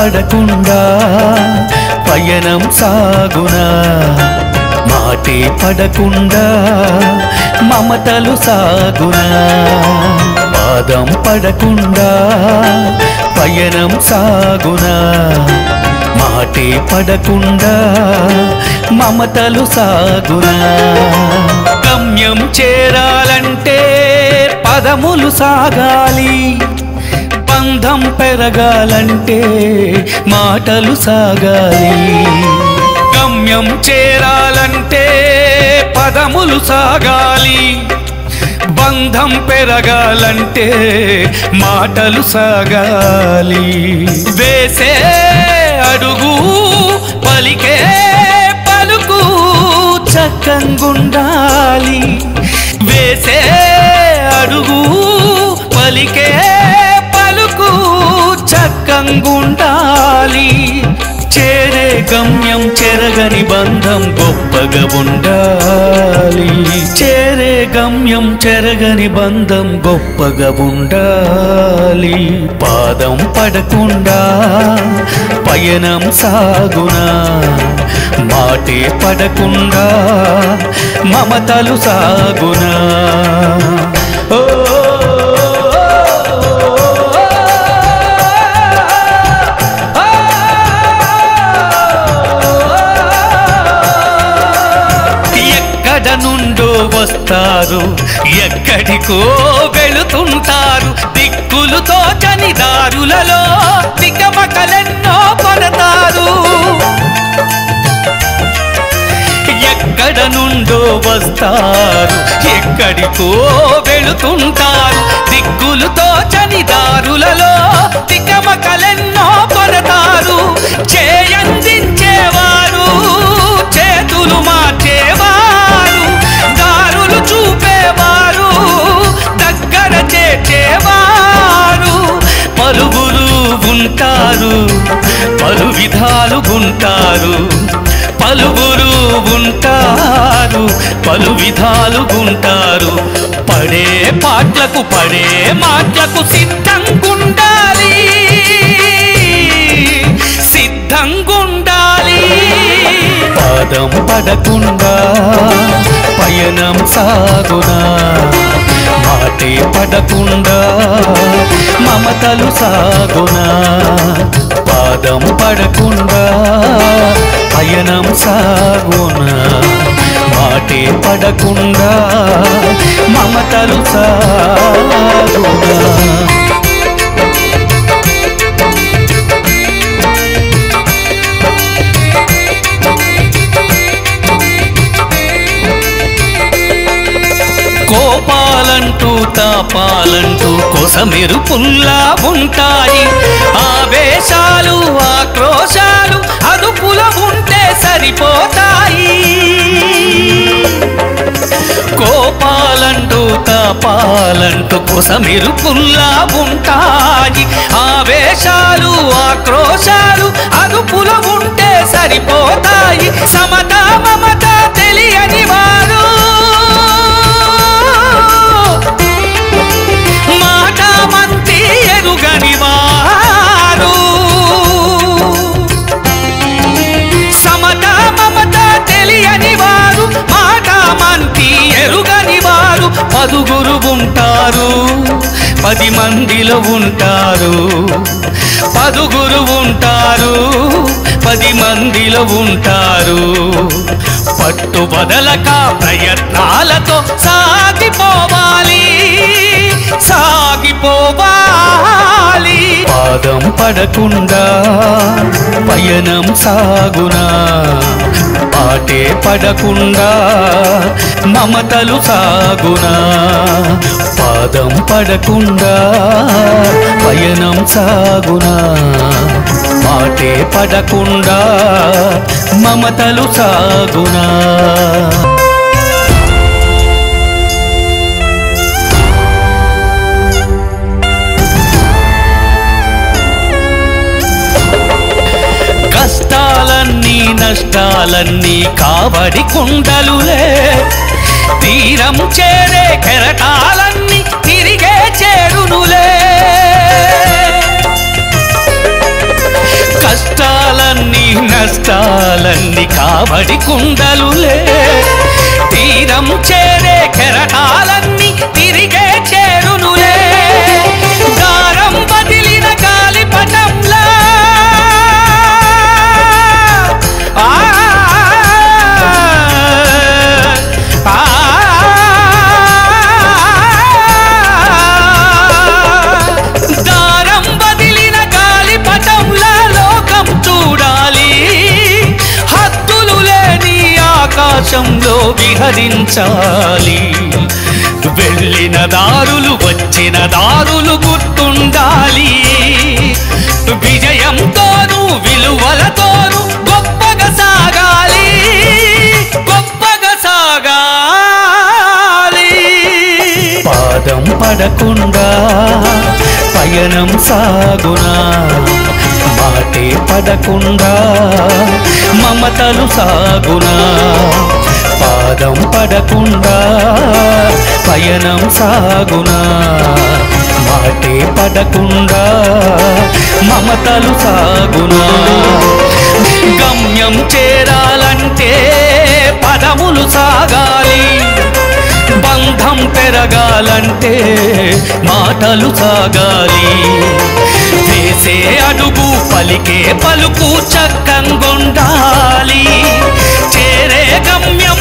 పడకుండా పయనం సాగునా మాటే పడకుండా మమతలు సాగునా పాదం పడకుండా పయనం సాగునా మాటే పడకుండా మమతలు సాగునా గమ్యం చేరాలంటే పదములు సాగాలి బంధం పెరగాలంటే మాటలు సాగాలి గమ్యం చేరాలంటే పదములు సాగాలి బంధం పెరగాలంటే మాటలు సాగాలి వేసే అడుగు పలికే పలుకు చక్కంగుండాలి వేసే అడుగు పలికే పలుకు చక్కంగుండాలి చేరే గమ్యం చెరగని బంధం గొప్పగా ఉండాలి చేరే గమ్యం చెరగని బంధం గొప్పగా ఉండాలి పాదం పడకుండా పయనం సాగునా మాటే పడకుండా మమతలు సాగునా నుండో వస్తారు ఎక్కడికో వెళుతుంటారు దిక్కులు తోచని దారులలో తికమకలెన్నో పడతారు ఎక్కడ నుండో వస్తారు ఎక్కడికో వెళుతుంటారు దిక్కులు తోచని దారులలో తికమకలెన్నో పడతారు చేయందించేవారు చేతులు మార్చేవారు దారులు చూపేవారు దగ్గర చేర్చేవారు పలువురు ఉంటారు పలు విధాలు ఉంటారు పలువురు ఉంటారు పలు విధాలు ఉంటారు పడే పాటలకు పడే మాటలకు సిద్ధంగుండాలి సిద్ధంగుండాలి పాదం పడకుండా పయనం సాగునా మాటే పడకుండా మమతలు సాగునా పాదం పడకుండా పయనం సాగునా మాటే పడకుండా మమతలు సాగునా కోపాలంటూ తాపాలంటూ కొసమెరుపుల్లా ఉంటాయి ఆవేశాలు ఆక్రోశాలు అదుపుల ఉంటే సరిపోతాయి కోపాలంటూ తాపాలంటూ కొసమెరుపుల్లా ఉంటాయి ఆవేశాలు ఆక్రోశాలు అదుపుల ఉంటే సరిపోతాయి సమత మమత తెలియని వారు మాటమంతి ఎరుగని వారు సమత మమత తెలియని వారు మాటమంతి ఎరుగని వారు పదుగురు ఉంటారు 10 మందిలో ఉంటారు పదుగురు ఉంటారు 10 మందిలో ఉంటారు పట్టు బదలక ప్రయత్నాలతో సాగిపోవాలి సాగిపోవాలి పాదం పడకుండా పయనం సాగునా పాటే పడకుండా మమతలు సాగునా పాదం పడకుండా పయనం సాగునా మాటే పడకుండా మమతలు సాగునా కష్టాలన్నీ నష్టాలన్నీ కావడి కుండలులే తీరం చేరే కెరటాలన్నీ తిరిగే చేరునులే నీ నష్టాలన్నీ కాబడి కుండలులే తీరం చేరే కెరటాలన్నీ తిరిగే చేరునులే దారం బదిలిన గాలిపటంలా దారం బదిలిన గాలిపటంలా లోకం చూడాలి హద్దులు లేని ఆకాశంలో విహరించాలి వెళ్ళిన దారులు వచ్చిన దారులు గుర్తుండాలి విజయంతోనూ విలువలతోనూ గొప్పగా సాగాలి గొప్పగా సాగాలి పాదం పడకుండా పయనం సాగునా మాటే పడకుండా మమతలు సాగునా పాదం పడకుండా పయనం సాగునా మాటే పడకుండా మమతలు సాగునా గమ్యం చేరాలంటే పదములు సాగాలి బంధం పెరగాలంటే మాటలు సాగాలి వేసే అడుగు పలికే పలుకు చక్కంగుండాలి చేరే గమ్యం